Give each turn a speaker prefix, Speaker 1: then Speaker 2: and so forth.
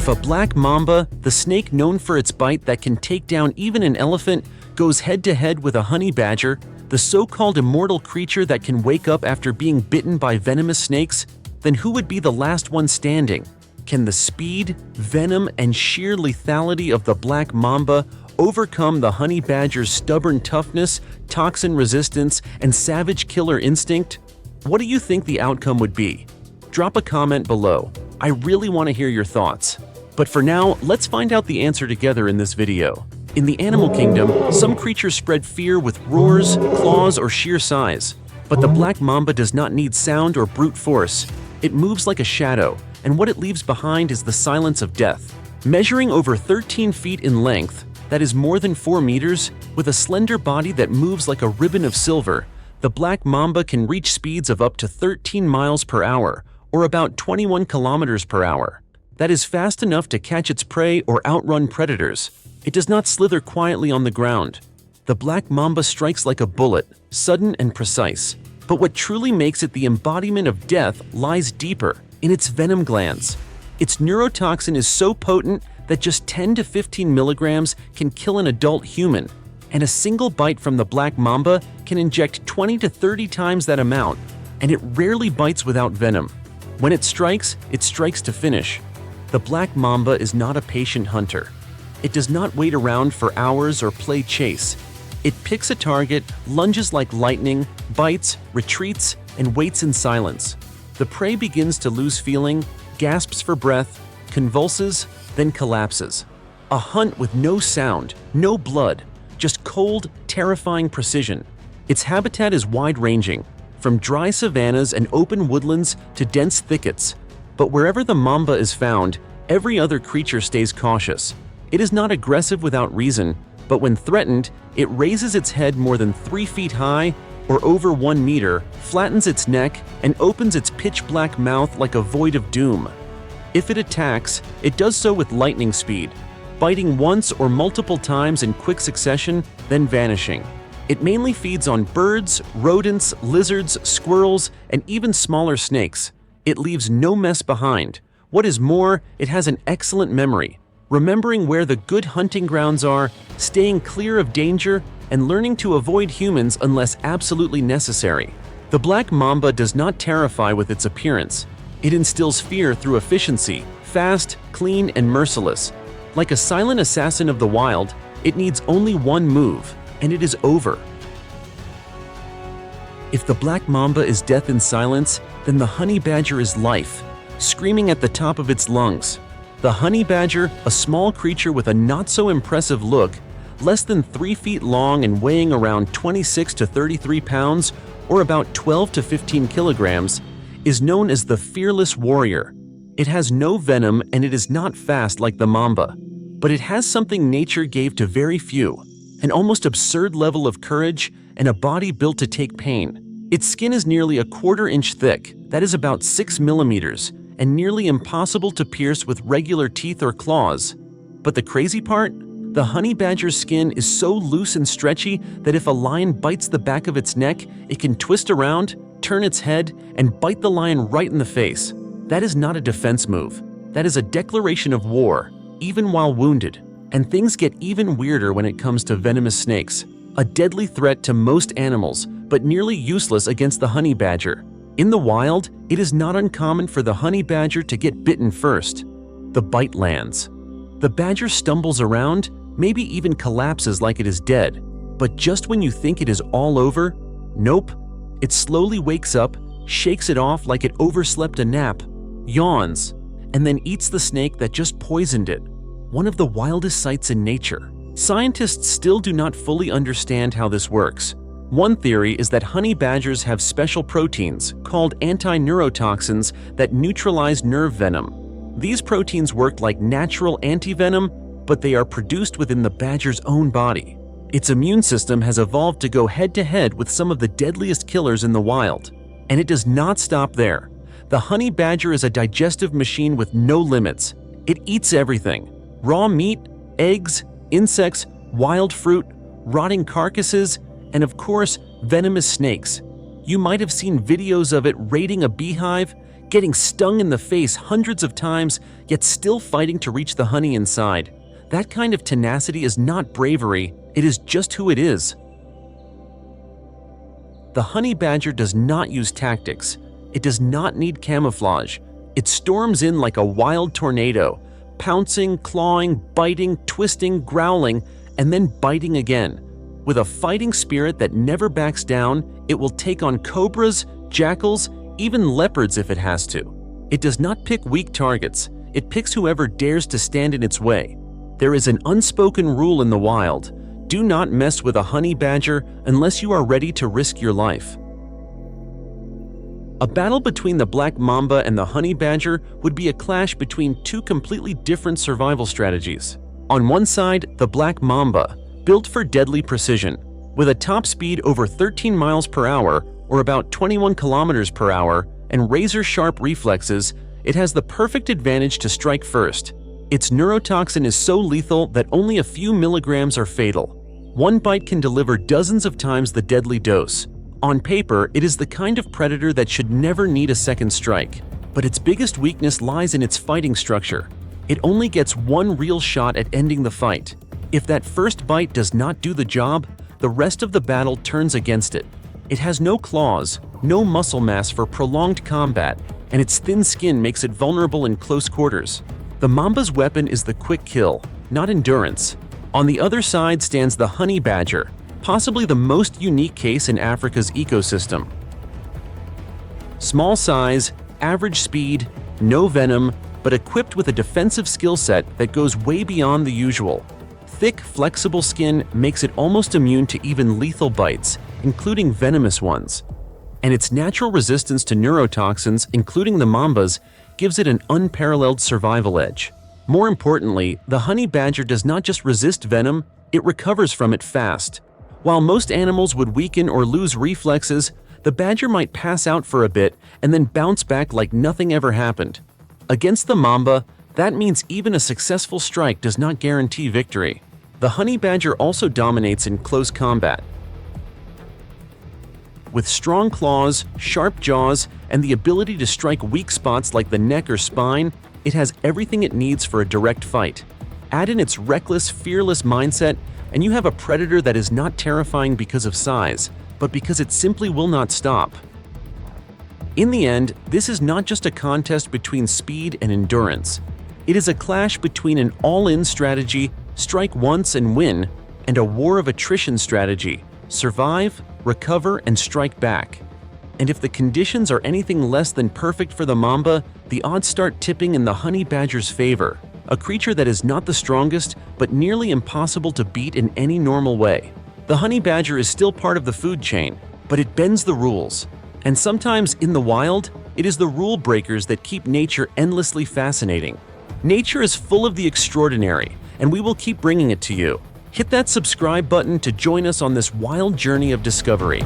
Speaker 1: If a black mamba, the snake known for its bite that can take down even an elephant, goes head-to-head with a honey badger, the so-called immortal creature that can wake up after being bitten by venomous snakes, then who would be the last one standing? Can the speed, venom, and sheer lethality of the black mamba overcome the honey badger's stubborn toughness, toxin resistance, and savage killer instinct? What do you think the outcome would be? Drop a comment below. I really want to hear your thoughts. But for now, let's find out the answer together in this video. In the animal kingdom, some creatures spread fear with roars, claws, or sheer size. But the black mamba does not need sound or brute force. It moves like a shadow, and what it leaves behind is the silence of death. Measuring over 13 feet in length, that is more than 4 meters, with a slender body that moves like a ribbon of silver, the black mamba can reach speeds of up to 13 miles per hour, or about 21 kilometers per hour. That is fast enough to catch its prey or outrun predators. It does not slither quietly on the ground. The black mamba strikes like a bullet, sudden and precise. But what truly makes it the embodiment of death lies deeper, in its venom glands. Its neurotoxin is so potent that just 10 to 15 milligrams can kill an adult human, and a single bite from the black mamba can inject 20 to 30 times that amount, and it rarely bites without venom. When it strikes to finish. The black mamba is not a patient hunter. It does not wait around for hours or play chase. It picks a target, lunges like lightning, bites, retreats, and waits in silence. The prey begins to lose feeling, gasps for breath, convulses, then collapses. A hunt with no sound, no blood, just cold, terrifying precision. Its habitat is wide-ranging, from dry savannas and open woodlands to dense thickets. But wherever the mamba is found, every other creature stays cautious. It is not aggressive without reason, but when threatened, it raises its head more than 3 feet high, or over 1 meter, flattens its neck, and opens its pitch-black mouth like a void of doom. If it attacks, it does so with lightning speed, biting once or multiple times in quick succession, then vanishing. It mainly feeds on birds, rodents, lizards, squirrels, and even smaller snakes. It leaves no mess behind. What is more, it has an excellent memory, remembering where the good hunting grounds are, staying clear of danger, and learning to avoid humans unless absolutely necessary. The black mamba does not terrify with its appearance. It instills fear through efficiency, fast, clean, and merciless. Like a silent assassin of the wild, it needs only one move, and it is over. If the black mamba is death in silence, then the honey badger is life, screaming at the top of its lungs. The honey badger, a small creature with a not-so-impressive look, less than 3 feet long and weighing around 26 to 33 pounds, or about 12 to 15 kilograms, is known as the fearless warrior. It has no venom and it is not fast like the mamba, but it has something nature gave to very few, an almost absurd level of courage and a body built to take pain. Its skin is nearly a quarter-inch thick, that is about 6 millimeters, and nearly impossible to pierce with regular teeth or claws. But the crazy part? The honey badger's skin is so loose and stretchy that if a lion bites the back of its neck, it can twist around, turn its head, and bite the lion right in the face. That is not a defense move. That is a declaration of war, even while wounded. And things get even weirder when it comes to venomous snakes, a deadly threat to most animals, but nearly useless against the honey badger. In the wild, it is not uncommon for the honey badger to get bitten first. The bite lands. The badger stumbles around, maybe even collapses like it is dead. But just when you think it is all over, nope. It slowly wakes up, shakes it off like it overslept a nap, yawns, and then eats the snake that just poisoned it. One of the wildest sights in nature. Scientists still do not fully understand how this works. One theory is that honey badgers have special proteins, called anti-neurotoxins, that neutralize nerve venom. These proteins work like natural antivenom, but they are produced within the badger's own body. Its immune system has evolved to go head-to-head with some of the deadliest killers in the wild. And it does not stop there. The honey badger is a digestive machine with no limits. It eats everything: raw meat, eggs, insects, wild fruit, rotting carcasses, and of course, venomous snakes. You might have seen videos of it raiding a beehive, getting stung in the face hundreds of times, yet still fighting to reach the honey inside. That kind of tenacity is not bravery, it is just who it is. The honey badger does not use tactics. It does not need camouflage. It storms in like a wild tornado, pouncing, clawing, biting, twisting, growling, and then biting again. With a fighting spirit that never backs down, it will take on cobras, jackals, even leopards if it has to. It does not pick weak targets. It picks whoever dares to stand in its way. There is an unspoken rule in the wild. Do not mess with a honey badger unless you are ready to risk your life. A battle between the Black Mamba and the honey badger would be a clash between two completely different survival strategies. On one side, the Black Mamba, built for deadly precision. With a top speed over 13 miles per hour, or about 21 kilometers per hour, and razor-sharp reflexes, it has the perfect advantage to strike first. Its neurotoxin is so lethal that only a few milligrams are fatal. One bite can deliver dozens of times the deadly dose. On paper, it is the kind of predator that should never need a second strike. But its biggest weakness lies in its fighting structure. It only gets one real shot at ending the fight. If that first bite does not do the job, the rest of the battle turns against it. It has no claws, no muscle mass for prolonged combat, and its thin skin makes it vulnerable in close quarters. The mamba's weapon is the quick kill, not endurance. On the other side stands the honey badger, possibly the most unique case in Africa's ecosystem. Small size, average speed, no venom, but equipped with a defensive skill set that goes way beyond the usual. Thick, flexible skin makes it almost immune to even lethal bites, including venomous ones. And its natural resistance to neurotoxins, including the mambas, gives it an unparalleled survival edge. More importantly, the honey badger does not just resist venom, it recovers from it fast. While most animals would weaken or lose reflexes, the badger might pass out for a bit and then bounce back like nothing ever happened. Against the mamba, that means even a successful strike does not guarantee victory. The honey badger also dominates in close combat. With strong claws, sharp jaws, and the ability to strike weak spots like the neck or spine, it has everything it needs for a direct fight. Add in its reckless, fearless mindset, and you have a predator that is not terrifying because of size, but because it simply will not stop. In the end, this is not just a contest between speed and endurance. It is a clash between an all-in strategy, strike once and win, and a war of attrition strategy, survive, recover, and strike back. And if the conditions are anything less than perfect for the mamba, the odds start tipping in the honey badger's favor, a creature that is not the strongest, but nearly impossible to beat in any normal way. The honey badger is still part of the food chain, but it bends the rules. And sometimes in the wild, it is the rule breakers that keep nature endlessly fascinating. Nature is full of the extraordinary, and we will keep bringing it to you. Hit that subscribe button to join us on this wild journey of discovery.